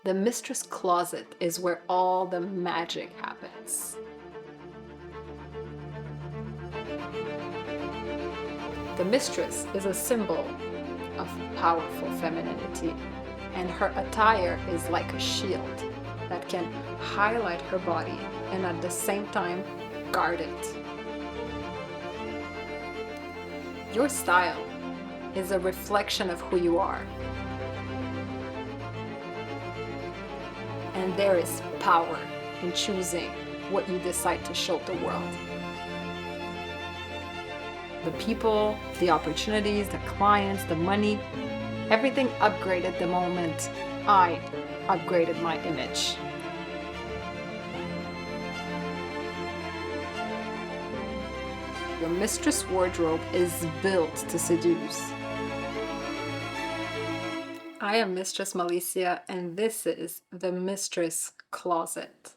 The Mistress Closet is where all the magic happens. The mistress is a symbol of powerful femininity, and her attire is like a shield that can highlight her body and at the same time guard it. Your style is a reflection of who you are. And there is power in choosing what you decide to show the world. The people, the opportunities, the clients, the money, everything upgraded the moment I upgraded my image. Your mistress wardrobe is built to seduce. I am Mistress Malissia, and this is the Mistress Closet.